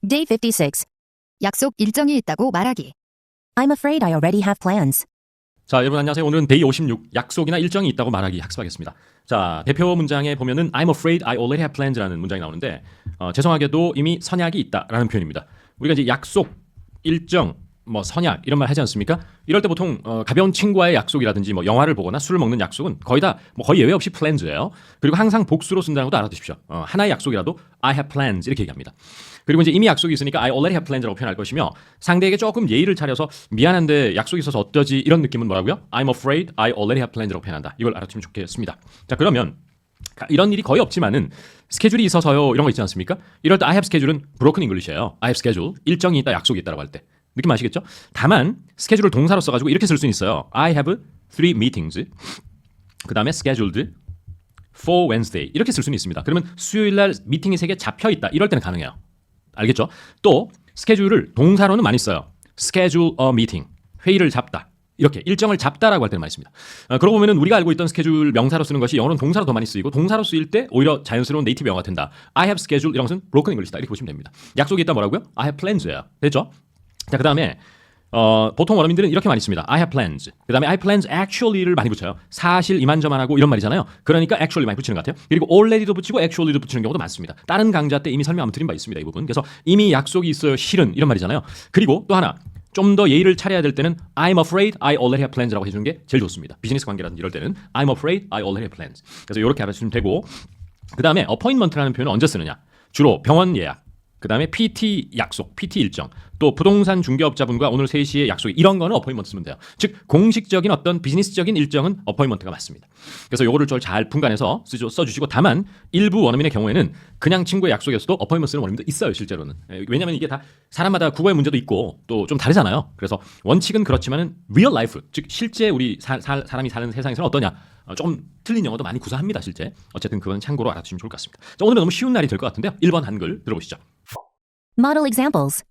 Day 56. 약속 일정이 있다고 말하기. I'm afraid I already have plans. 자, 여러분 안녕하세요. 오늘은 데이 56 약속이나 일정이 있다고 말하기 학습하겠습니다. 자, 대표 문장에 보면은 I'm afraid I already have plans라는 문장이 나오는데 죄송하게도 이미 선약이 있다라는 표현입니다. 우리가 이제 약속, 일정, 선약 이런 말 하지 않습니까? 이럴 때 보통 가벼운 친구와의 약속이라든지 영화를 보거나 술을 먹는 약속은 거의 다 거의 예외 없이 plans예요. 그리고 항상 복수로 쓴다는 것도 알아두십시오. 하나의 약속이라도 I have plans 이렇게 얘기합니다. 그리고 이제 이미 약속이 있으니까 I already have plans라고 표현할 것이며 상대에게 조금 예의를 차려서 미안한데 약속이 있어서 어떠지 이런 느낌은 뭐라고요? I'm afraid I already have plans라고 표현한다. 이걸 알아두면 좋겠습니다. 자, 그러면 이런 일이 거의 없지만은 스케줄이 있어서요 이런 거 있지 않습니까? 이럴 때 I have schedule은 broken English예요. I have schedule 일정이 있다 약속이 있다라고 할 때 느낌 아시겠죠? 다만 스케줄을 동사로 써가지고 이렇게 쓸 수는 있어요. I have 3 meetings 그 다음에 scheduled for Wednesday 이렇게 쓸 수는 있습니다. 그러면 수요일날 미팅이 3개 잡혀있다 이럴 때는 가능해요. 알겠죠? 또 스케줄을 동사로는 많이 써요. schedule a meeting 회의를 잡다 이렇게 일정을 잡다라고 할 때는 많이 씁니다. 그러고 보면은 우리가 알고 있던 스케줄 명사로 쓰는 것이 영어로는 동사로 더 많이 쓰이고 동사로 쓰일 때 오히려 자연스러운 네이티브 영어가 된다. I have schedule 이런 것은 broken English다 이렇게 보시면 됩니다. 약속이 있다 뭐라고요? I have plans예요. 됐죠? 자, 그 다음에 보통 원어민들은 이렇게 많이 씁니다. I have plans. 그 다음에 I have plans actually를 많이 붙여요. 사실 이만저만하고 이런 말이잖아요. 그러니까 actually 많이 붙이는 것 같아요. 그리고 already도 붙이고 actually도 붙이는 경우도 많습니다. 다른 강좌 때 이미 설명 한번 드린 바 있습니다. 이 부분. 그래서 이미 약속이 있어요. 실은 이런 말이잖아요. 그리고 또 하나 좀 더 예의를 차려야 될 때는 I'm afraid I already have plans라고 해주는 게 제일 좋습니다. 비즈니스 관계라든지 이럴 때는 I'm afraid I already have plans. 그래서 이렇게 알아주시면 되고 그 다음에 appointment라는 표현은 언제 쓰느냐? 주로 병원 예약. 그 다음에 PT 약속, PT 일정, 또 부동산 중개업자분과 오늘 3시에 약속이 이런 거는 어포인먼트 쓰면 돼요. 즉 공식적인 어떤 비즈니스적인 일정은 어포인먼트가 맞습니다. 그래서 요거를 좀 잘 분간해서 써주시고 다만 일부 원어민의 경우에는 그냥 친구의 약속이었어도 어포인먼트 쓰는 원어민도 있어요. 실제로는. 왜냐하면 이게 다 사람마다 국어의 문제도 있고 또 좀 다르잖아요. 그래서 원칙은 그렇지만은 real life, 즉 실제 우리 사람이 사는 세상에서는 어떠냐 조금 틀린 영어도 많이 구사합니다. 실제. 어쨌든 그건 참고로 알아두시면 좋을 것 같습니다. 자, 오늘은 너무 쉬운 날이 될 것 같은데요. 1번 한글 들어보시죠. Model examples.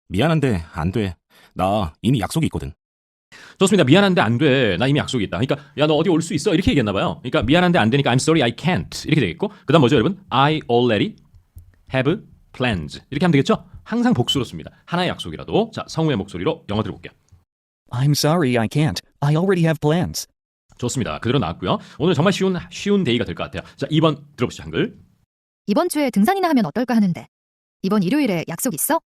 미안한데 안 돼. 나 이미 약속이 있거든. 좋습니다. 미안한데 안 돼. 나 이미 약속이 있다. 그러니까 야 너 어디 올 수 있어? 이렇게 얘기했나 봐요. 그러니까 미안한데 안 되니까 I'm sorry I can't 이렇게 되겠고 그다음 뭐죠 여러분? I already have plans 이렇게 하면 되겠죠? 항상 복수로 씁니다. 하나의 약속이라도. 자, 성우의 목소리로 영어 들어볼게요. I'm sorry, I can't. I already have plans. 좋습니다. 그대로 나왔고요. 오늘 정말 쉬운 데이가 될 것 같아요. 자, 2번 들어보시죠. 한글. 이번 주에 등산이나 하면 어떨까 하는데. 이번 일요일에 약속 있어?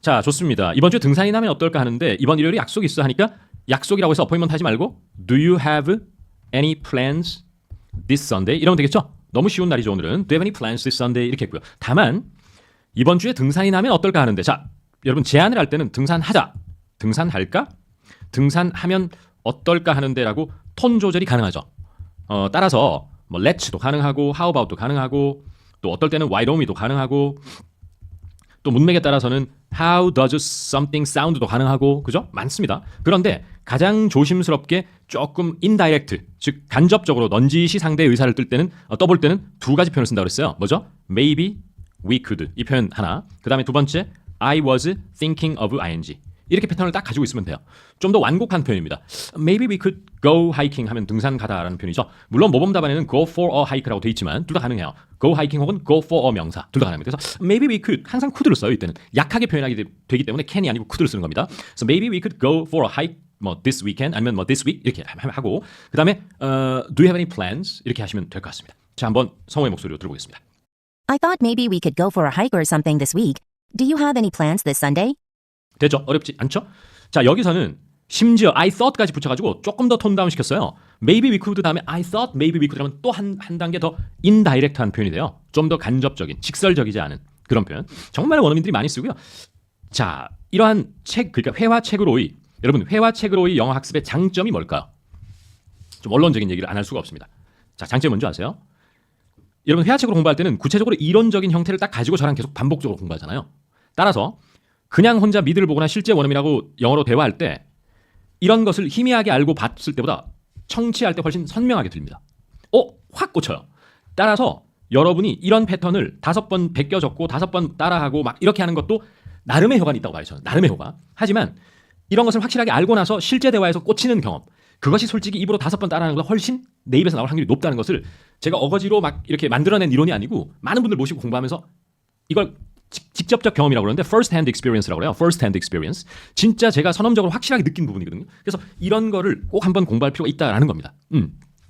자, 좋습니다. 이번 주에 등산이나 하면 어떨까 하는데 이번 일요일에 약속 있어 하니까 약속이라고 해서 어포인먼트 하지 말고 Do you have any plans this Sunday? 이러면 되겠죠? 너무 쉬운 날이죠. 오늘은 Do you have any plans this Sunday? 이렇게 했고요. 다만 이번 주에 등산이나 하면 어떨까 하는데 자, 여러분 제안을 할 때는 등산하자, 등산할까, 등산하면 어떨까 하는데라고 톤 조절이 가능하죠. 따라서 let's도 가능하고 how about도 가능하고 또 어떨 때는 why don't we도 가능하고 또 문맥에 따라서는 how does something sound도 가능하고 그죠? 많습니다. 그런데 가장 조심스럽게 조금 indirect 즉 간접적으로 넌지시 상대의 의사를 뜰 때는 떠볼 때는 두 가지 표현을 쓴다고 그랬어요. 뭐죠? maybe, we could 이 표현 하나. 그 다음에 두 번째 I was thinking of ing 이렇게 패턴을 딱 가지고 있으면 돼요. 좀 더 완곡한 표현입니다. Maybe we could go hiking 하면 등산 가다라는 표현이죠. 물론 모범 답안에는 go for a hike라고 돼 있지만 둘 다 가능해요. go hiking 혹은 go for a 명사 둘 다 가능합니다. 그래서 maybe we could 항상 could를 써요. 이때는 약하게 표현하게 되기 때문에 can이 아니고 could를 쓰는 겁니다. 그래서 maybe we could go for a hike this weekend 아니면 this week 이렇게 하고 그 다음에 do you have any plans 이렇게 하시면 될 것 같습니다. 자, 한번 성우의 목소리로 들어보겠습니다. I thought maybe we could go for a hike or something this week. Do you have any plans this Sunday? 됐죠? 어렵지 않죠? 자, 여기서는 심지어 I thought까지 붙여가지고 조금 더 톤 다운 시켰어요. Maybe we could 다음에 I thought maybe we could 하면 또 한 단계 더 indirect한 표현이 돼요. 좀 더 간접적인, 직설적이지 않은 그런 표현. 정말 원어민들이 많이 쓰고요. 자, 이러한 책, 그러니까 회화책으로의 여러분 회화책으로의 영어 학습의 장점이 뭘까요? 좀 원론적인 얘기를 안 할 수가 없습니다. 자, 장점이 뭔지 아세요? 여러분 회화책으로 공부할 때는 구체적으로 이론적인 형태를 딱 가지고 저랑 계속 반복적으로 공부하잖아요. 따라서 그냥 혼자 미드를 보거나 실제 원어민하고 영어로 대화할 때 이런 것을 희미하게 알고 봤을 때보다 청취할 때 훨씬 선명하게 들립니다. 확 꽂혀요. 따라서 여러분이 이런 패턴을 5번 베껴 적고 5번 따라하고 막 이렇게 하는 것도 나름의 효과는 있다고 봐요. 저는 나름의 효과. 하지만 이런 것을 확실하게 알고 나서 실제 대화에서 꽂히는 경험 그것이 솔직히 입으로 5번 따라하는 것보다 훨씬 내 입에서 나올 확률이 높다는 것을 제가 어거지로 막 이렇게 만들어낸 이론이 아니고 많은 분들 모시고 공부하면서 이걸 직접적 경험이라고 그러는데 first hand experience라고 그래요. first hand experience. 진짜 제가 선험적으로 확실하게 느낀 부분이거든요. 그래서 이런 거를 꼭 한번 공부할 필요가 있다라는 겁니다.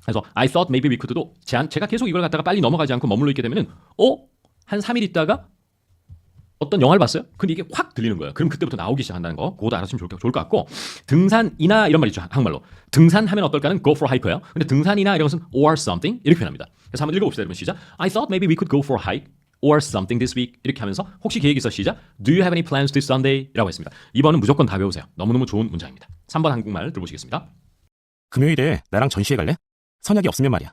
그래서 I thought maybe we could도 제가 계속 이걸 갖다가 빨리 넘어가지 않고 머물러 있게 되면은 한 3일 있다가 어떤 영화를 봤어요? 근데 이게 확 들리는 거예요. 그럼 그때부터 나오기 시작한다는 거. 그것도 알아주시면 좋을 것 같고 등산이나 이런 말 있죠. 한국말로. 등산하면 어떨까는 go for hiker예요. 근데 등산이나 이런 것은 or something 이렇게 표현합니다. 그래서 한번 읽어봅시다. 여러분 시작. I thought maybe we could go for a hike or something this week 이렇게 하면서 혹시 계획 있어 시작. Do you have any plans this Sunday? 라고 했습니다. 이번은 무조건 다 외우세요. 너무너무 좋은 문장입니다. 3번 한국말 들어보시겠습니다. 금요일에 나랑 전시회 갈래? 선약이 없으면 말이야.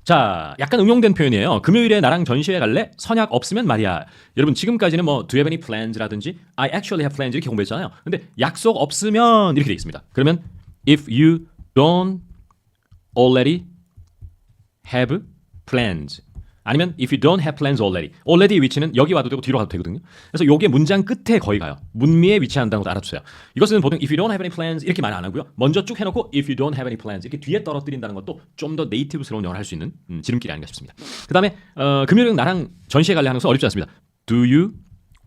자, 약간 응용된 표현이에요. 금요일에 나랑 전시회 갈래? 선약 없으면 말이야. 여러분 지금까지는 뭐 do you have any plans라든지 I actually have plans 이렇게 공부했잖아요. 근데 약속 없으면 이렇게 되어 있습니다. 그러면 if you don't already have plans 아니면 if you don't have plans already 위치는 여기 와도 되고 뒤로 가도 되거든요. 그래서 이게 문장 끝에 거의 가요. 문미에 위치한다는 것도 알아두세요. 이것은 보통 if you don't have any plans 이렇게 말 안 하고요. 먼저 쭉 해놓고 if you don't have any plans 이렇게 뒤에 떨어뜨린다는 것도 좀 더 네이티브스러운 영어를 할 수 있는 지름길이 아닌가 싶습니다. 그 다음에 금요일에 나랑 전시회 갈래 하는 것은 어렵지 않습니다. Do you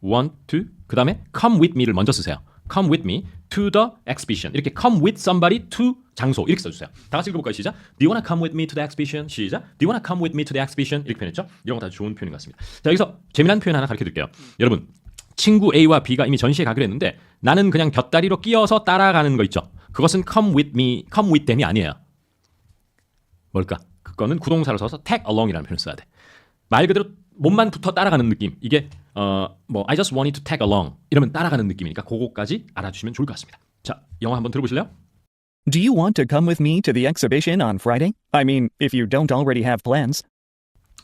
want to 그 다음에 come with me를 먼저 쓰세요. come with me to the exhibition 이렇게 come with somebody to 장소 이렇게 써주세요. 다 같이 읽어볼까요? 시작. Do you wanna come with me to the exhibition? 시작. Do you wanna come with me to the exhibition? 이렇게 표현했죠. 이런 거 다 좋은 표현인 것 같습니다. 자 여기서 재미난 표현 하나 가르쳐드릴게요. 여러분 친구 A와 B가 이미 전시회 가기로 했는데 나는 그냥 곁다리로 끼어서 따라가는 거 있죠. 그것은 come with me, come with them이 아니에요. 뭘까? 그거는 구동사를 써서 tag along이라는 표현을 써야 돼. 말 그대로 몸만 붙어 따라가는 느낌. 이게 I just wanted to tag along 이러면 따라가는 느낌이니까 그거까지 알아주시면 좋을 것 같습니다. 자, 영어 한번 들어보실래요? Do you want to come with me to the exhibition on Friday? I mean, if you don't already have plans.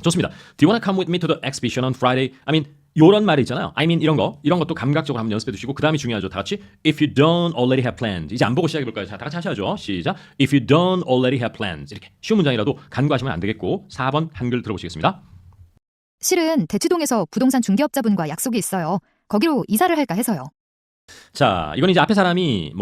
좋습니다. Do you want to come with me to the exhibition on Friday? I mean, 요런 말이 있잖아요. I mean 이런 것도 감각적으로 한번 연습해 두시고 그 다음이 중요하죠. 다 같이 if you don't already have plans 이제 안 보고 시작해 볼까요? 자, 다 같이 하셔야죠. 시작. If you don't already have plans 이렇게 쉬운 문장이라도 간과하시면 안 되겠고 4번 한글 들어보시겠습니다. 실은 대치동에서 부동산 중개업자분과 약속이 있어요. 거기로 이사를 할까 해서요. 자, 이건 이제 앞에 사람이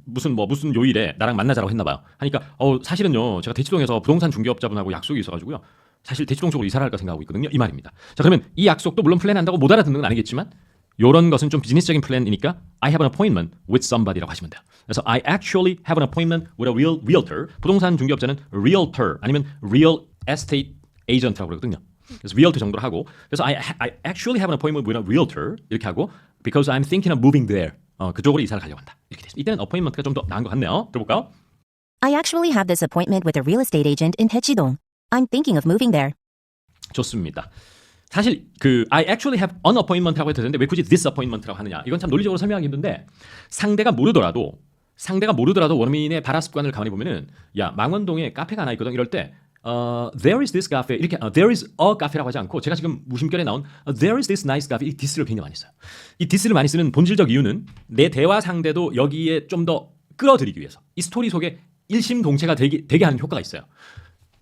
무슨 요일에 나랑 만나자라고 했나 봐요. 하니까 사실은요. 제가 대치동에서 부동산 중개업자분하고 약속이 있어 가지고요. 사실 대치동 쪽으로 이사를 할까 생각하고 있거든요. 이 말입니다. 자, 그러면 이 약속도 물론 플랜한다고 못 알아듣는 건 아니겠지만 요런 것은 좀 비즈니스적인 플랜이니까 I have an appointment with somebody라고 하시면 돼요. 그래서 I actually have an appointment with a realtor. 부동산 중개업자는 realtor 아니면 real estate agent라고 그러거든요. 그래서 realtor 정도로 하고 그래서 I actually have an appointment with a realtor 이렇게 하고 because I'm thinking of moving there. 그쪽으로 이사를 가려고 한다. 이렇게 됐습니다. 이때는 appointment가 좀 더 나은 것 같네요. 들어볼까요? I actually have this appointment with a real estate agent in Daechidong. I'm thinking of moving there. 좋습니다. 사실 I actually have an appointment라고 해도 되는데 왜 굳이 this appointment라고 하느냐? 이건 참 논리적으로 설명하기 힘든데 상대가 모르더라도 원어민의 발화 습관을 가만히 보면은 야 망원동에 카페가 하나 있거든 이럴 때 there is this cafe 이렇게 there is a cafe라고 하지 않고 제가 지금 무심결에 나온 there is this nice cafe 이 this를 굉장히 많이 써요. 이 this를 많이 쓰는 본질적 이유는 내 대화 상대도 여기에 좀 더 끌어들이기 위해서 이 스토리 속에 일심동체가 되게 하는 효과가 있어요.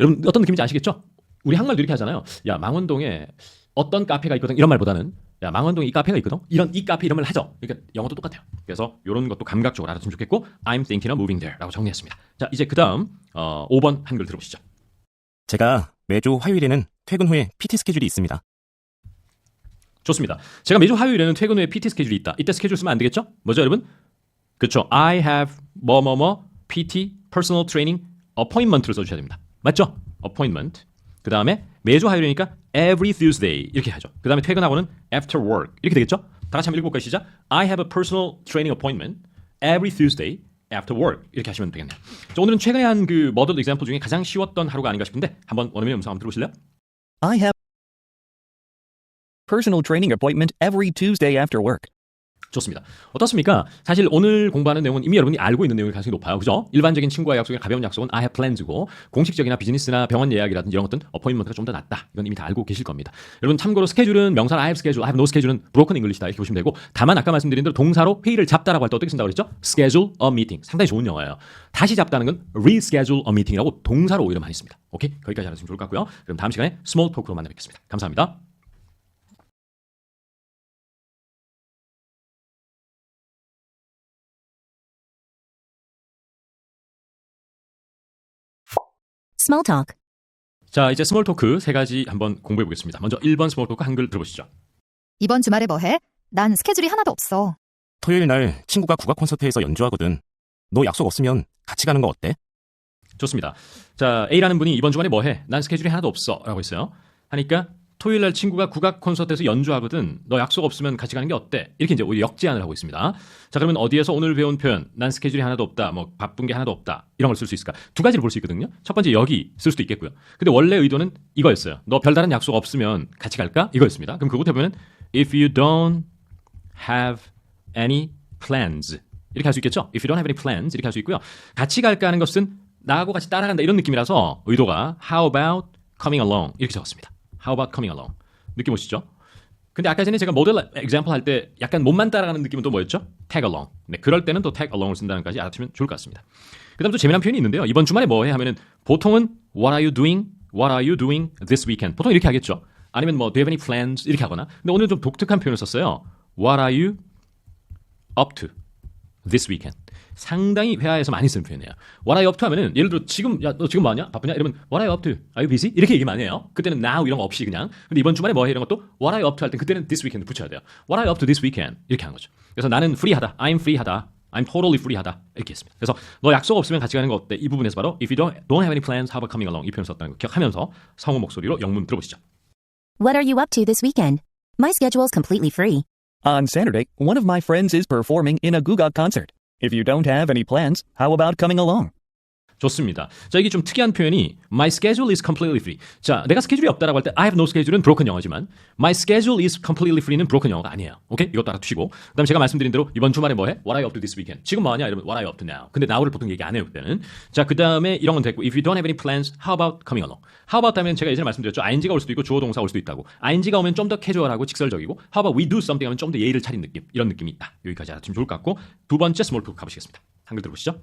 여러분 어떤 느낌인지 아시겠죠? 우리 한국말도 이렇게 하잖아요. 야 망원동에 어떤 카페가 있거든 이런 말보다는 야 망원동에 이 카페가 있거든 이 카페 이런 말 하죠. 그러니까 영어도 똑같아요. 그래서 이런 것도 감각적으로 알아두면 좋겠고 I'm thinking of moving there라고 정리했습니다. 자 이제 그 다음 5번 한글 들어보시죠. 제가 매주 화요일에는 퇴근 후에 PT 스케줄이 있습니다. 좋습니다. 제가 매주 화요일에는 퇴근 후에 PT 스케줄이 있다. 이때 스케줄 쓰면 안 되겠죠? 뭐죠 여러분? 그렇죠. I have PT personal training appointment를 써주셔야 됩니다. 맞죠? appointment. 그 다음에 매주 화요일이니까 every Tuesday 이렇게 하죠. 그 다음에 퇴근하고는 after work 이렇게 되겠죠? 다 같이 한번 읽어볼까요? 시작. I have a personal training appointment every Tuesday after work 이렇게 하시면 되겠네요. 자, 오늘은 최근에 한 그 머더드 example 중에 가장 쉬웠던 하루가 아닌가 싶은데 한번 원어민의 음성 한번 들어보실래요? I have personal training appointment every Tuesday after work. 좋습니다. 어떻습니까? 사실 오늘 공부하는 내용은 이미 여러분이 알고 있는 내용일 가능성이 높아요. 그죠? 일반적인 친구와의 약속의 가벼운 약속은 I have plans고 공식적이나 비즈니스나 병원 예약이라든지 이런 것들은 어포인먼트가 좀 더 낫다. 이건 이미 다 알고 계실 겁니다. 여러분 참고로 스케줄은 명사로 I have schedule, I have no schedule은 broken English다 이렇게 보시면 되고 다만 아까 말씀드린 대로 동사로 회의를 잡다라고 할 때 어떻게 쓴다고 그랬죠? schedule a meeting. 상당히 좋은 영어예요. 다시 잡다는 건 reschedule a meeting이라고 동사로 오히려 많이 씁니다. 오케이? 거기까지 알아주시면 좋을 것 같고요. 그럼 다음 시간에 스몰 토크로 만나 뵙겠습니다. 감사합니다. Small talk. 자, 이제 스몰 토크 세 가지 한번 공부해 보겠습니다. 먼저 1번 스몰 토크 한글 들어보시죠. 이번 주말에 뭐 해? 난 스케줄이 하나도 없어. 토요일 날 친구가 국악 콘서트에서 연주하거든. 너 약속 없으면 같이 가는 거 어때? 좋습니다. 자, A라는 분이 이번 주말에 뭐 해? 난 스케줄이 하나도 없어. 라고 했어요. 하니까 토요일 날 친구가 국악 콘서트에서 연주하거든. 너 약속 없으면 같이 가는 게 어때? 이렇게 이제 오히려 역제안을 하고 있습니다. 자, 그러면 어디에서 오늘 배운 표현, 난 스케줄이 하나도 없다, 뭐 바쁜 게 하나도 없다, 이런 걸 쓸 수 있을까? 두 가지를 볼 수 있거든요. 첫 번째 여기 쓸 수도 있겠고요. 근데 원래 의도는 이거였어요. 너 별다른 약속 없으면 같이 갈까? 이거였습니다. 그럼 그거 해보면 if you don't have any plans 이렇게 할 수 있겠죠? If you don't have any plans 이렇게 할 수 있고요. 같이 갈까 하는 것은 나하고 같이 따라간다 이런 느낌이라서 의도가 how about coming along 이렇게 적었습니다. How about coming along? 느낌 오시죠? 근데 아까 전에 제가 모델 example 할 때 약간 몸만 따라가는 느낌은 또 뭐였죠? tag along. 네, 그럴 때는 또 tag along을 쓴다는 것까지 알아두면 좋을 것 같습니다. 그 다음 또 재미난 표현이 있는데요. 이번 주말에 뭐 해? 하면은 보통은 what are you doing? What are you doing this weekend? 보통 이렇게 하겠죠. 아니면 뭐 do you have any plans? 이렇게 하거나. 근데 오늘 좀 독특한 표현을 썼어요. What are you up to this weekend? 상당히 회화에서 많이 쓰는 표현이에요. What are you up to 하면은 예를 들어 지금 야 너 지금 뭐 하냐? 바쁘냐? 이러면 What are you up to? Are you busy? 이렇게 얘기 많이 해요. 그때는 now 이런 거 없이 그냥. 근데 이번 주말에 뭐 해? 이런 것도 What are you up to 할 때 그때는 this weekend 붙여야 돼요. What are you up to this weekend? 이렇게 하는 거죠. 그래서 나는 free하다. I'm free하다. I'm totally free하다. 이렇게 했습니다. 그래서 너 약속 없으면 같이 가는 거 어때? 이 부분에서 바로 if you don't have any plans, how about coming along? 이 표현 썼다는 거 기억하면서 성우 목소리로 영문 들어보시죠. What are you up to this weekend? My schedule's completely free. On Saturday, one of my friends is performing in a Gugak concert. If you don't have any plans, how about coming along? 좋습니다. 자, 이게 좀 특이한 표현이 My schedule is completely free. 자, 내가 스케줄이 없다라고 할 때 I have no schedule은 broken 영어지만 My schedule is completely free는 broken 영어가 아니에요. 오케이? 이것도 알아두시고 그다음에 제가 말씀드린 대로 이번 주말에 뭐 해? What are you up to this weekend? 지금 뭐 하냐? 이러면 What are you up to now? 근데 now를 보통 얘기 안 해요, 그때는. 자, 그다음에 이런 건 됐고 If you don't have any plans, how about coming along? How about 하면 제가 예전에 말씀드렸죠. ing가 올 수도 있고 주어 동사 올 수도 있다고. ing가 오면 좀 더 캐주얼하고 직설적이고 How about we do something 하면 좀 더 예의를 차린 느낌. 이런 느낌이 있다. 여기까지 알아두면 좋을 것 같고 두 번째 스몰 토크 가보시겠습니다. 한글 들어보시죠.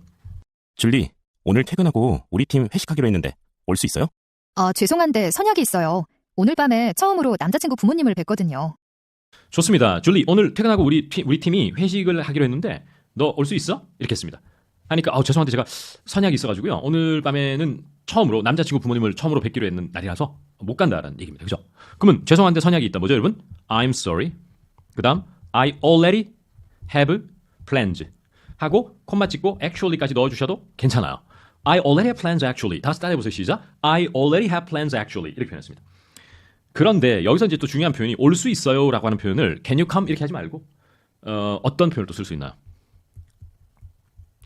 줄리, 오늘 퇴근하고 우리 팀 회식하기로 했는데 올 수 있어요? 죄송한데 선약이 있어요. 오늘 밤에 처음으로 남자친구 부모님을 뵙거든요. 좋습니다. 줄리, 오늘 퇴근하고 우리 팀이 회식을 하기로 했는데 너 올 수 있어? 이렇게 했습니다. 하니까 죄송한데 제가 선약이 있어가지고요. 오늘 밤에는 처음으로 남자친구 부모님을 처음으로 뵙기로 했는 날이라서 못 간다라는 얘기입니다. 그죠? 그러면 죄송한데 선약이 있다. 뭐죠, 여러분? I'm sorry. 그 다음 I already have plans 하고 콤마 찍고 actually까지 넣어주셔도 괜찮아요. I already have plans actually. 다시 따라해보세요. 시작. I already have plans actually. 이렇게 표현했습니다. 그런데 여기서 이제 또 중요한 표현이 올 수 있어요 라고 하는 표현을 can you come 이렇게 하지 말고 어떤 표현을 또 쓸 수 있나요?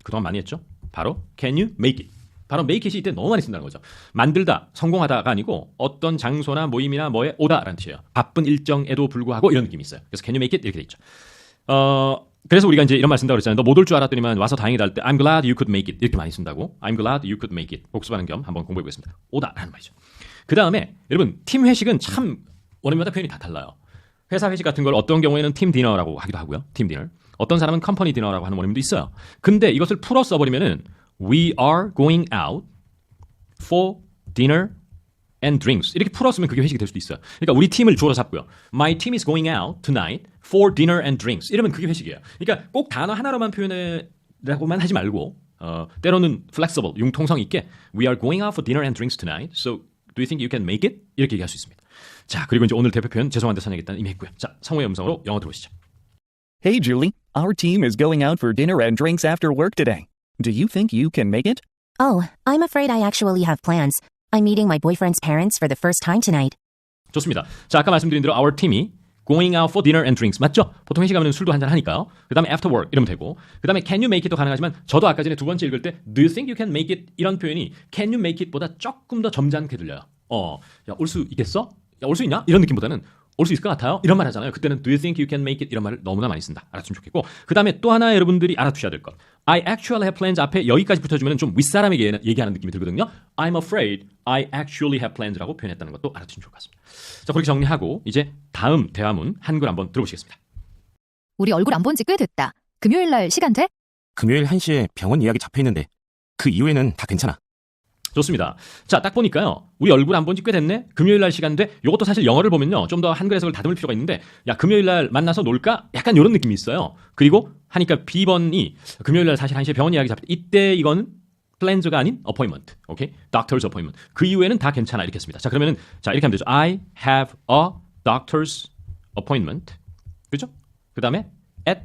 그동안 많이 했죠? 바로 can you make it. 바로 make it이 이때 너무 많이 쓴다는 거죠. 만들다, 성공하다가 아니고 어떤 장소나 모임이나 뭐에 오다라는 뜻이에요. 바쁜 일정에도 불구하고 이런 느낌이 있어요. 그래서 can you make it 이렇게 돼 있죠. 그래서 우리가 이제 이런 말 쓴다고 그랬잖아요. 너 못 올 줄 알았더니만 와서 다행이다 할 때 I'm glad you could make it 이렇게 많이 쓴다고. I'm glad you could make it. 복습하는 겸 한번 공부해 보겠습니다. 오다라는 말이죠. 그 다음에 여러분 팀 회식은 참 원인마다 표현이 다 달라요. 회사 회식 같은 걸 어떤 경우에는 팀 디너라고 하기도 하고요. 팀 디너. 어떤 사람은 컴퍼니 디너라고 하는 원인도 있어요. 근데 이것을 풀어 써버리면은 We are going out for dinner and drinks. 이렇게 풀었으면 그게 회식이 될 수도 있어요. 그러니까 우리 팀을 주어로 잡고요. My team is going out tonight for dinner and drinks. 이러면 그게 회식이에요. 그러니까 꼭 단어 하나로만 표현하고만 하지 말고 때로는 flexible, 융통성 있게 We are going out for dinner and drinks tonight. So do you think you can make it? 이렇게 얘기할 수 있습니다. 자, 그리고 이제 오늘 대표 표현 죄송한데 선약했다는 이미 했고요. 자, 성우의 음성으로 영어 들어보시죠. Hey, Julie. Our team is going out for dinner and drinks after work today. Do you think you can make it? Oh, I'm afraid I actually have plans. I'm meeting my boyfriend's parents for the first time tonight. 좋습니다. 자, 아까 말씀드린 대로 our team이 going out for dinner and drinks 맞죠? 보통 회식하면 술도 한잔 하니까요. 그 다음에 after work 이러면 되고 그 다음에 can you make it도 가능하지만 저도 아까 전에 두 번째 읽을 때 do you think you can make it 이런 표현이 can you make it보다 조금 더 점잖게 들려요. 야, 올 수 있겠어? 야, 올 수 있냐? 이런 느낌보다는 올 수 있을 것 같아요? 이런 말 하잖아요. 그때는 do you think you can make it 이런 말을 너무나 많이 쓴다. 알았으면 좋겠고 그 다음에 또 하나 여러분들이 알아두셔야 될 것. I actually have plans 앞에 여기까지 붙여주면 좀 윗사람에게 얘기하는 느낌이 들거든요. I'm afraid I actually have plans라고 표현했다는 것도 알아두시면 좋을 것 같습니다. 자, 그렇게 정리하고 이제 다음 대화문 한글 한번 들어보시겠습니다. 우리 얼굴 안 본 지 꽤 됐다. 금요일 날 시간 돼? 금요일 1시에 병원 예약이 잡혀있는데 그 이후에는 다 괜찮아. 좋습니다. 자, 딱 보니까요. 우리 얼굴 안 본 지 꽤 됐네. 금요일 날 시간인데 이것도 사실 영어를 보면요. 좀 더 한글 해석을 다듬을 필요가 있는데 야, 금요일 날 만나서 놀까? 약간 이런 느낌이 있어요. 그리고 하니까 B번이 금요일 날 사실 1시에 병원 예약이 잡혀. 이때 이건 플랜즈가 아닌 appointment. 오케이? doctor's appointment. 그 이후에는 다 괜찮아. 이렇게 했습니다. 자, 그러면은 자, 이렇게 하면 되죠. I have a doctor's appointment 그렇죠? 그 다음에 at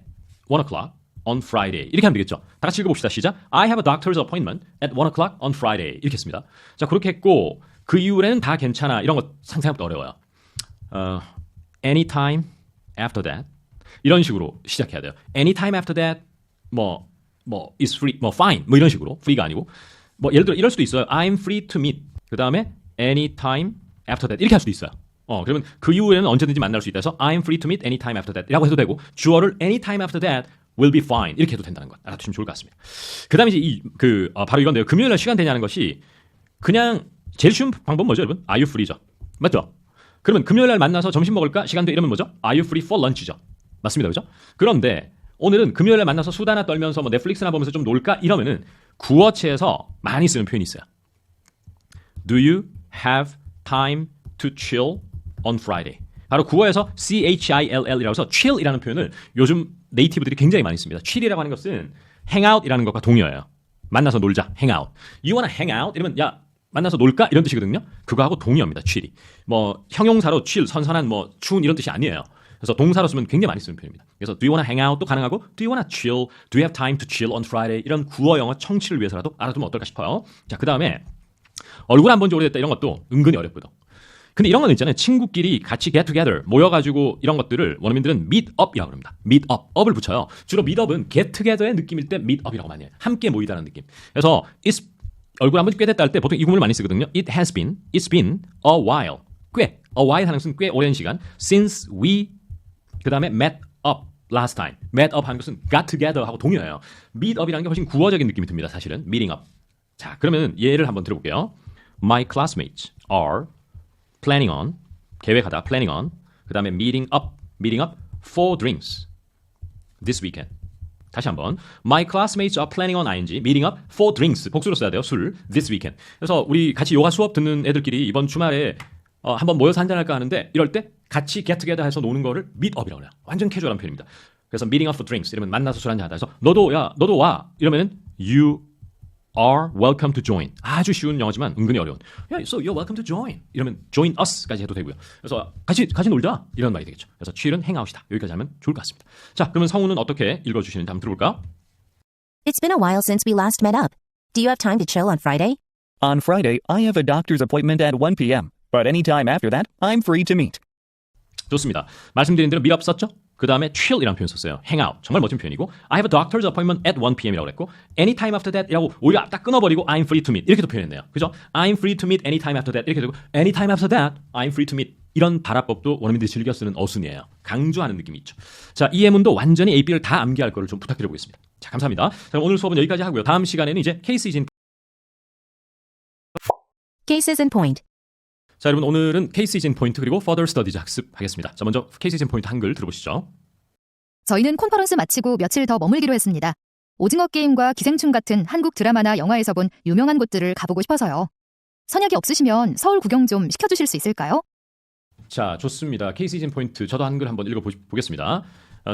1 o'clock on Friday 이렇게 하면 되겠죠. 다 같이 읽어봅시다. 시작. I have a doctor's appointment at 1 o'clock on Friday 이렇게 했습니다. 자, 그렇게 했고 그 이후에는 다 괜찮아 이런 거 상상해보다 어려워요. Anytime after that 이런 식으로 시작해야 돼요. Anytime after that 뭐 is free 뭐 fine 뭐 이런 식으로 free가 아니고 뭐 예를 들어 이럴 수도 있어요. I'm free to meet 그 다음에 anytime after that 이렇게 할 수도 있어요. 그러면 그 이후에는 언제든지 만날 수 있다 해서 I'm free to meet anytime after that 이라고 해도 되고 주어를 anytime after that will be fine 이렇게 해도 된다는 것 알아두시면 좋을 것 같습니다. 그 다음에 이제 바로 이건데요. 금요일날 시간 되냐는 것이 그냥 제일 쉬운 방법은 뭐죠 여러분? Are you free죠? 맞죠? 그러면 금요일날 만나서 점심 먹을까? 시간 돼 이러면 뭐죠? Are you free for lunch죠? 맞습니다. 그죠? 그런데 오늘은 금요일에 만나서 수다나 떨면서 뭐 넷플릭스나 보면서 좀 놀까? 이러면은 구어체에서 많이 쓰는 표현이 있어요. Do you have time to chill on Friday? 바로 구어에서 chill이라고 해서 chill이라는 표현을 요즘 네이티브들이 굉장히 많이 씁니다. chill이라고 하는 것은 hangout이라는 것과 동의어예요. 만나서 놀자, hangout. You wanna hang out? 이러면 야 만나서 놀까? 이런 뜻이거든요. 그거하고 동의어입니다. chill이. 뭐 형용사로 chill, 선선한 뭐 추운 이런 뜻이 아니에요. 그래서 동사로 쓰면 굉장히 많이 쓰는 표현입니다. 그래서 do you wanna hang out도 가능하고 do you wanna chill, do you have time to chill on Friday 이런 구어 영어 청취를 위해서라도 알아두면 어떨까 싶어요. 자, 그 다음에 얼굴 안 본 지 오래됐다 이런 것도 은근히 어렵거든. 근데 이런 건 있잖아요. 친구끼리 같이 get together 모여가지고 이런 것들을 원어민들은 meet up이라고 합니다. meet up, up을 붙여요. 주로 meet up은 get together의 느낌일 때 meet up이라고 많이 해요. 함께 모이다는 느낌. 그래서 it's 얼굴 한 번 꽤 됐다 할 때 보통 이 구문을 많이 쓰거든요. It's been a while. 꽤, a while 하는 것은 꽤 오랜 시간. Since we 그 다음에 met up last time. met up 하는 것은 got together 하고 동의어예요. meet up이라는 게 훨씬 구어적인 느낌이 듭니다. 사실은 meeting up. 자, 그러면 예를 한번 들어볼게요. My classmates are planning on 계획하다 planning on 그 다음에 meeting up for drinks this weekend. 다시 한번 My classmates are planning on ing meeting up for drinks 복수로 써야 돼요. 술 this weekend. 그래서 우리 같이 요가 수업 듣는 애들끼리 이번 주말에 한번 모여서 한잔할까 하는데 이럴 때 같이 get together 해서 노는 거를 meet up이라고 해요. 완전 캐주얼한 표현입니다. 그래서 meeting up for drinks 이러면 만나서 술 한잔 하다 해서 너도 와 이러면은 you are welcome to join. 아주 쉬운 영어지만 은근히 어려운. So you're welcome to join. 이러면 join us까지 해도 되고요. 그래서 같이 놀자 이런 말이 되겠죠. 그래서 chill은 hangout이다. 여기까지 하면 좋을 것 같습니다. 자, 그러면 성우는 어떻게 읽어주시는지 한번 들어볼까? It's been a while since we last met up. Do you have time to chill on Friday? On Friday, I have a doctor's appointment at 1 p.m., but anytime after that, I'm free to meet. 좋습니다. 말씀드린 대로 meet up 썼죠? 그 다음에 chill이라는 표현 썼어요. hangout. 정말 멋진 표현이고 I have a doctor's appointment at 1 p.m. 이라고 그랬고 anytime after that 이라고 오히려 딱 끊어버리고 I'm free to meet 이렇게도 표현했네요. 그죠? I'm free to meet anytime after that 이렇게 되고 anytime after that I'm free to meet 이런 발화법도 원어민들이 즐겨 쓰는 어순이에요. 강조하는 느낌이 있죠. 자, 이 예문도 완전히 AB를 다 암기할 거를 좀 부탁드려보겠습니다. 자, 감사합니다. 자, 오늘 수업은 여기까지 하고요. 다음 시간에는 이제 Cases in Point. 자, 여러분 오늘은 Cases in Point 그리고 Further Studies 학습하겠습니다. 자, 먼저 Cases in Point 한글 들어보시죠. 저희는 컨퍼런스 마치고 며칠 더 머물기로 했습니다. 오징어 게임과 기생충 같은 한국 드라마나 영화에서 본 유명한 곳들을 가보고 싶어서요. 선약이 없으시면 서울 구경 좀 시켜주실 수 있을까요? 자, 좋습니다. Cases in Point 저도 한글 한번 읽어보겠습니다.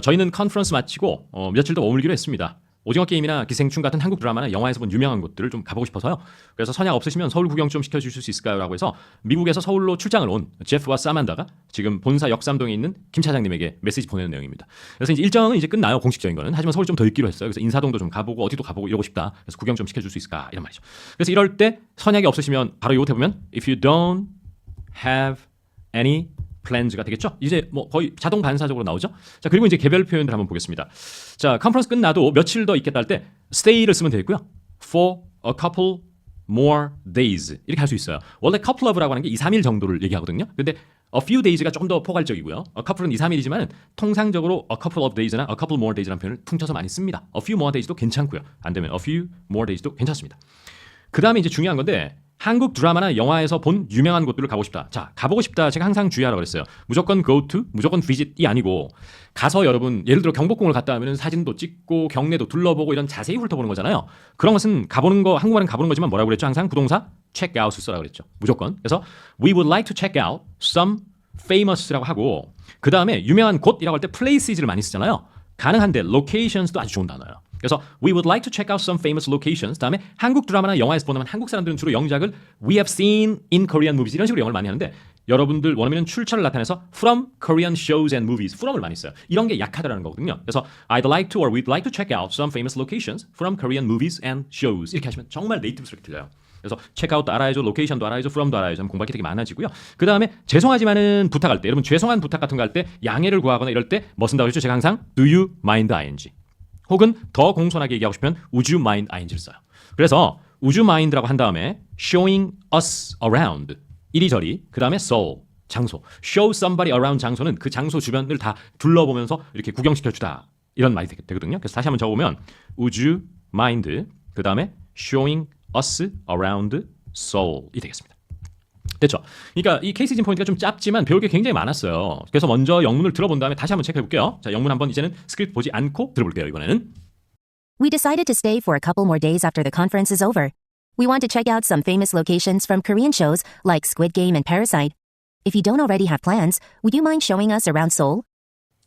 저희는 컨퍼런스 마치고 며칠 더 머물기로 했습니다. 오징어 게임이나 기생충 같은 한국 드라마나 영화에서 본 유명한 곳들을 좀 가보고 싶어서요. 그래서 선약 없으시면 서울 구경 좀 시켜주실 수 있을까요? 라고 해서 미국에서 서울로 출장을 온 제프와 사만다가 지금 본사 역삼동에 있는 김 차장님에게 메시지 보내는 내용입니다. 그래서 이제 일정은 이제 끝나요. 공식적인 거는. 하지만 서울 좀 더 있기로 했어요. 그래서 인사동도 좀 가보고 어디도 가보고 이러고 싶다. 그래서 구경 좀 시켜줄 수 있을까? 이런 말이죠. 그래서 이럴 때 선약이 없으시면 바로 요거 해보면 If you don't have any plans가 되겠죠? 이제 뭐 거의 자동 반사적으로 나오죠? 자, 그리고 이제 개별 표현들 한번 보겠습니다. 자, 컨퍼런스 끝나도 며칠 더 있겠다 할 때 stay를 쓰면 되겠고요. For a couple more days 이렇게 할 수 있어요. 원래 couple of라고 하는 게 2, 3일 정도를 얘기하거든요. 근데 a few days가 조금 더 포괄적이고요. a couple은 2, 3일이지만 통상적으로 a couple of days나 a couple more days라는 표현을 퉁쳐서 많이 씁니다. a few more days도 괜찮고요. 안 되면 a few more days도 괜찮습니다. 그 다음에 이제 중요한 건데 한국 드라마나 영화에서 본 유명한 곳들을 가고 싶다. 자, 가보고 싶다. 제가 항상 주의하라고 그랬어요. 무조건 go to, 무조건 visit이 아니고 가서 여러분 예를 들어 경복궁을 갔다 하면 사진도 찍고 경내도 둘러보고 이런 자세히 훑어보는 거잖아요. 그런 것은 가보는 거, 한국말은 가보는 거지만 뭐라고 그랬죠? 항상 부동사 check out을 써라고 그랬죠. 무조건. 그래서 we would like to check out some famous라고 하고 그 다음에 유명한 곳이라고 할 때 places를 많이 쓰잖아요. 가능한데 locations도 아주 좋은 단어예요. 그래서 we would like to check out some famous locations. 다음에 한국 드라마나 영화에서 보면 한국 사람들은 주로 영작을 we have seen in Korean movies 이런 식으로 영어를 많이 하는데 여러분들 원어민은 출처를 나타내서 from Korean shows and movies, from을 많이 써요. 이런 게 약하다라는 거거든요. 그래서 I'd like to or we'd like to check out some famous locations from Korean movies and shows 이렇게 하시면 정말 네이티브스럽게 들려요. 그래서 체크아웃도 알아야죠, 로케이션도 알아야죠, from도 알아야죠. 공부할 게 되게 많아지고요. 그 다음에 죄송하지만은 부탁할 때, 여러분 죄송한 부탁 같은 거 할 때 양해를 구하거나 이럴 때 뭐 쓴다고 했죠? 제가 항상 do you mind ing 혹은 더 공손하게 얘기하고 싶으면 would you mind ing를 써요. 그래서 would you mind라고 한 다음에 showing us around 이리저리 그 다음에 Seoul 장소 show somebody around 장소는 그 장소 주변을 다 둘러보면서 이렇게 구경시켜주다 이런 말이 되거든요. 그래서 다시 한번 적어보면 would you mind 그 다음에 showing us around Seoul이 되겠습니다. 됐죠? 그러니까 이 케이스 진 포인트가 좀 짧지만 배울 게 굉장히 많았어요. 그래서 먼저 영문을 들어본 다음에 다시 한번 체크해 볼게요. 자, 영문 한번 이제는 스크립트 보지 않고 들어볼게요. 이번에는 We decided to stay for a couple more days after the conference is over. We want to check out some famous locations from Korean shows like Squid Game and Parasite. If you don't already have plans, would you mind showing us around Seoul?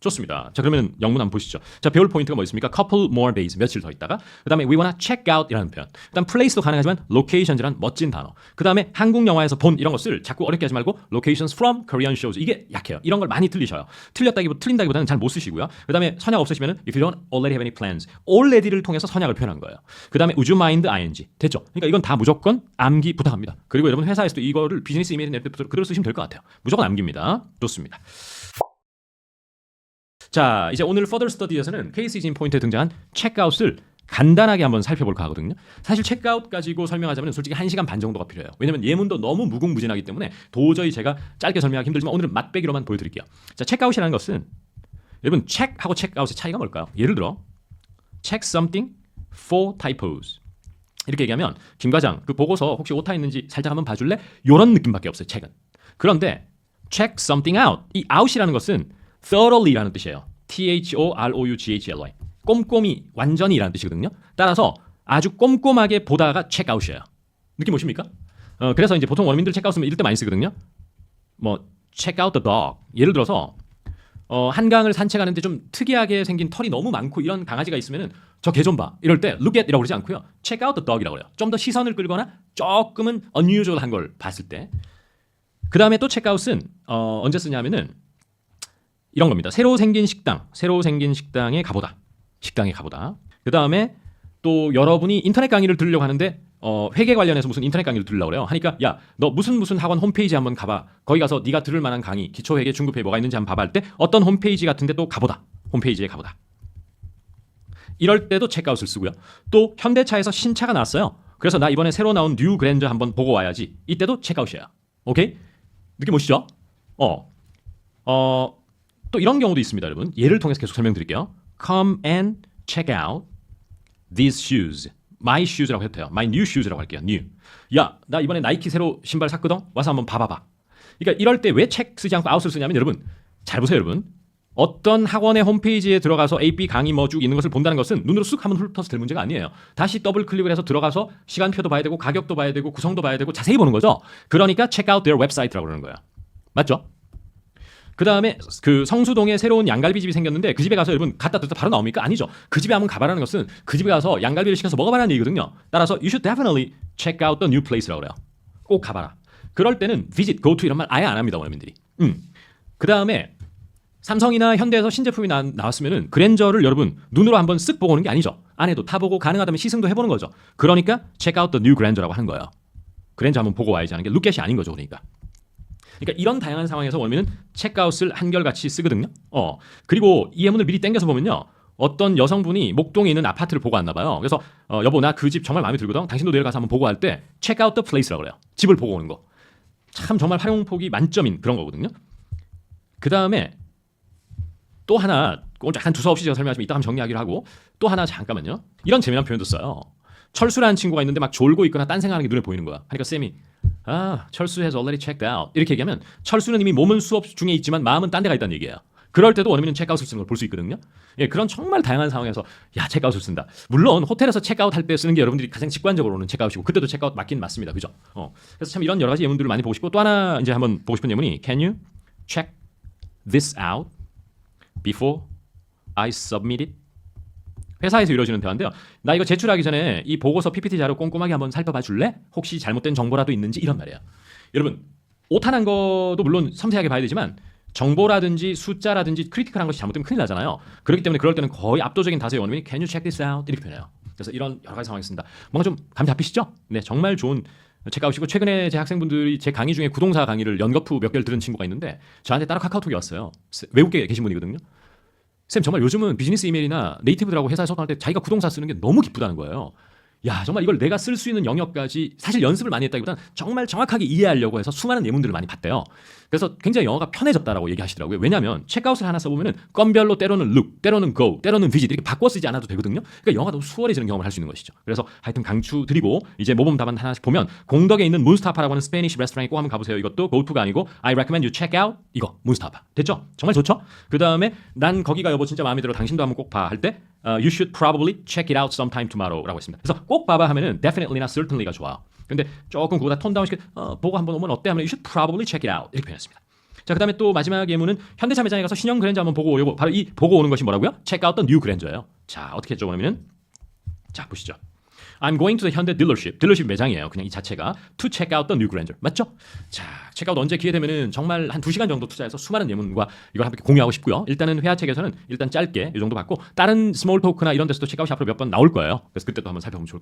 좋습니다. 자, 그러면 영문 한번 보시죠. 자, 배울 포인트가 뭐 있습니까? couple more days, 며칠 더 있다가 그 다음에 we wanna check out이라는 표현 그 다음 place도 가능하지만 locations이라는 멋진 단어 그 다음에 한국 영화에서 본 이런 것을 자꾸 어렵게 하지 말고 locations from Korean shows 이게 약해요. 이런 걸 많이 틀리셔요. 틀린다기보다는 잘 못 쓰시고요. 그 다음에 선약 없으시면은 if you don't already have any plans already를 통해서 선약을 표현한 거예요. 그 다음에 would you mind ing 됐죠? 그러니까 이건 다 무조건 암기 부탁합니다. 그리고 여러분 회사에서도 이거를 비즈니스 이메일 낼 때 그대로 쓰시면 될 것 같아요. 무조건 암기입니다. 좋습니다. 자, 이제 오늘 Further Study에서는 케이스 진 포인트에 등장한 체크아웃을 간단하게 한번 살펴볼까 하거든요. 사실 체크아웃 가지고 설명하자면 솔직히 1시간 반 정도가 필요해요. 왜냐면 예문도 너무 무궁무진하기 때문에 도저히 제가 짧게 설명하기 힘들지만 오늘은 맛배기로만 보여드릴게요. 자, 체크아웃이라는 것은 여러분 체크하고 체크아웃의 차이가 뭘까요? 예를 들어 check something for typos 이렇게 얘기하면 김 과장 그 보고서 혹시 오타 있는지 살짝 한번 봐줄래? 이런 느낌밖에 없어요. 책은. 그런데 check something out 이 out이라는 것은 thoroughly라는 뜻이에요. T-H-O-R-O-U-G-H-L-Y 꼼꼼히, 완전히라는 뜻이거든요. 따라서 아주 꼼꼼하게 보다가 체크아웃이에요. 느낌 오십니까? 그래서 이제 보통 원어민들 체크아웃은 이럴 때 많이 쓰거든요. 뭐 check out the dog 예를 들어서 한강을 산책하는데 좀 특이하게 생긴 털이 너무 많고 이런 강아지가 있으면은 저 개 좀 봐. 이럴 때 look at이라고 그러지 않고요. check out the dog이라고 그래요. 좀 더 시선을 끌거나 조금은 unusual한 걸 봤을 때. 그 다음에 또 체크아웃은 언제 쓰냐면은 이런 겁니다. 새로 생긴 식당에 가보다. 식당에 가보다. 그 다음에 또 여러분이 인터넷 강의를 들으려고 하는데 회계 관련해서 무슨 인터넷 강의를 들으려고 그래요. 하니까 야, 너 무슨 학원 홈페이지 한번 가봐. 거기 가서 네가 들을 만한 강의, 기초회계, 중급회계 뭐가 있는지 한번 봐봐 할 때 어떤 홈페이지 같은데 또 가보다. 홈페이지에 가보다. 이럴 때도 체크아웃을 쓰고요. 또 현대차에서 신차가 나왔어요. 그래서 나 이번에 새로 나온 뉴 그랜저 한번 보고 와야지. 이때도 체크아웃이에요. 오케이? 느낌 오시죠? 또 이런 경우도 있습니다, 여러분. 예를 통해서 계속 설명드릴게요. Come and check out these shoes. My shoes라고 해도 돼요. My new shoes라고 할게요. new. 야, 나 이번에 나이키 새로 신발 샀거든. 와서 한번 봐봐봐. 그러니까 이럴 때 왜 check 쓰지 않고 out을 쓰냐면 여러분, 잘 보세요, 여러분. 어떤 학원의 홈페이지에 들어가서 AP 강의 뭐 쭉 있는 것을 본다는 것은 눈으로 쑥 한번 훑어서 될 문제가 아니에요. 다시 더블 클릭을 해서 들어가서 시간표도 봐야 되고 가격도 봐야 되고 구성도 봐야 되고 자세히 보는 거죠. 그러니까 check out their website라고 그러는 거예요. 맞죠? 그 다음에 그 성수동에 새로운 양갈비집이 생겼는데 그 집에 가서 여러분 갖다 뒀다 바로 나옵니까? 아니죠. 그 집에 한번 가봐라는 것은 그 집에 가서 양갈비를 시켜서 먹어봐라는 얘기거든요. 따라서 you should definitely check out the new place라고 그래요. 꼭 가봐라. 그럴 때는 visit, go to 이런 말 아예 안 합니다. 원어민들이. 그 다음에 삼성이나 현대에서 신제품이 나왔으면은 그랜저를 여러분 눈으로 한번 쓱 보고 오는 게 아니죠. 안에도 타보고 가능하다면 시승도 해보는 거죠. 그러니까 check out the new Granger라고 하는 거예요. 그랜저 한번 보고 와야지 하는 게 look at이 아닌 거죠. 그러니까 이런 다양한 상황에서 원어민은 체크아웃을 한결같이 쓰거든요. 그리고 이 예문을 미리 땡겨서 보면요. 어떤 여성분이 목동에 있는 아파트를 보고 왔나 봐요. 그래서 여보 나 그 집 정말 마음에 들거든. 당신도 내일 가서 한번 보고 할 때 check out the place라고 그래요. 집을 보고 오는 거. 참 정말 활용폭이 만점인 그런 거거든요. 그 다음에 또 하나 약간 두서없이 제가 설명하지만 이따 한번 정리하기로 하고 또 하나 잠깐만요. 이런 재미난 표현도 써요. 철수라는 친구가 있는데 막 졸고 있거나 딴 생각하는 게 눈에 보이는 거야. 그러니까 쌤이 철수 has already checked out 이렇게 얘기하면 철수는 이미 몸은 수업 중에 있지만 마음은 딴 데가 있다는 얘기예요. 그럴 때도 원어민은 체크아웃을 쓰는 걸 볼 수 있거든요. 예, 그런 정말 다양한 상황에서 체크아웃을 쓴다. 물론 호텔에서 체크아웃 할 때 쓰는 게 여러분들이 가장 직관적으로는 체크아웃이고 그때도 체크아웃 맞긴 맞습니다. 그죠? 그래서 참 이런 여러 가지 예문들을 많이 보고 싶고 또 하나 이제 한번 보고 싶은 예문이 Can you check this out before I submit it? 회사에서 이루어지는 대화인데요. 나 이거 제출하기 전에 이 보고서 PPT 자료 꼼꼼하게 한번 살펴봐 줄래? 혹시 잘못된 정보라도 있는지 이런 말이에요. 여러분 오탄한 거도 물론 섬세하게 봐야 되지만 정보라든지 숫자라든지 크리티컬한 것이 잘못되면 큰일 나잖아요. 그렇기 때문에 그럴 때는 거의 압도적인 다수의 원어민이 Can you check this out? 이렇게 표현해요. 그래서 이런 여러 가지 상황이 있습니다. 뭔가 좀 감 잡히시죠? 네, 정말 좋은 체크아웃이고 최근에 제 학생분들이 제 강의 중에 구동사 강의를 연거푸 몇 개를 들은 친구가 있는데 저한테 따로 카카오톡이 왔어요. 외국에 계신 분이거든요. 쌤 정말 요즘은 비즈니스 이메일이나 네이티브들하고 회사에 소통할 때 자기가 구동사 쓰는 게 너무 기쁘다는 거예요. 야 정말 이걸 내가 쓸 수 있는 영역까지 사실 연습을 많이 했다기보다는 정말 정확하게 이해하려고 해서 수많은 예문들을 많이 봤대요. 그래서 굉장히 영어가 편해졌다라고 얘기하시더라고요. 왜냐하면 체크아웃을 하나 써보면은 건별로 때로는 look, 때로는 go, 때로는 visit 이렇게 바꿔 쓰지 않아도 되거든요. 그러니까 영어가 너무 수월해지는 경험을 할 수 있는 것이죠. 그래서 하여튼 강추드리고 이제 모범 답안 하나씩 보면 공덕에 있는 문스타파라고 하는 스페니쉬 레스토랑에 꼭 한번 가보세요. 이것도 go-to가 아니고 I recommend you check out 이거 문스타파 됐죠? 정말 좋죠? 그 다음에 난 거기가 여보 진짜 마음에 들어 당신도 한번 꼭 봐 할 때 you should probably check it out sometime tomorrow라고 했습니다. 그래서 꼭 봐봐 하면은 definitely나 certainly가 좋아요. 근데 조금 그거다 톤 다운 시켜 보고 한번 오면 어때 하면 you should probably check it out 이렇게 표현했습니다. 자, 그다음에 또 마지막 예문은 현대차 매장에 가서 신형 그랜저 한번 보고 오려고 바로 이 보고 오는 것이 뭐라고요? Check out the new 그랜저예요. 자, 어떻게 했죠 그러면은 자 보시죠. I'm going to the Hyundai dealership. 딜러십 매장이에요. 그냥 이 자체가 to check out the new Grandeur. 맞죠? 자, 체크아웃 언제 기회 되면은 정말 한 2시간 정도 투자해서 수많은 예문과 이걸 함께 공유하고 싶고요. 일단은 회화책에서는 일단 짧게 이 정도 받고 다른 스몰 토크나 이런 데서도 체크아웃이 앞으로 몇 번 나올 거예요. 그래서 그때 또 한번 살펴보면 좋을 것 같아요.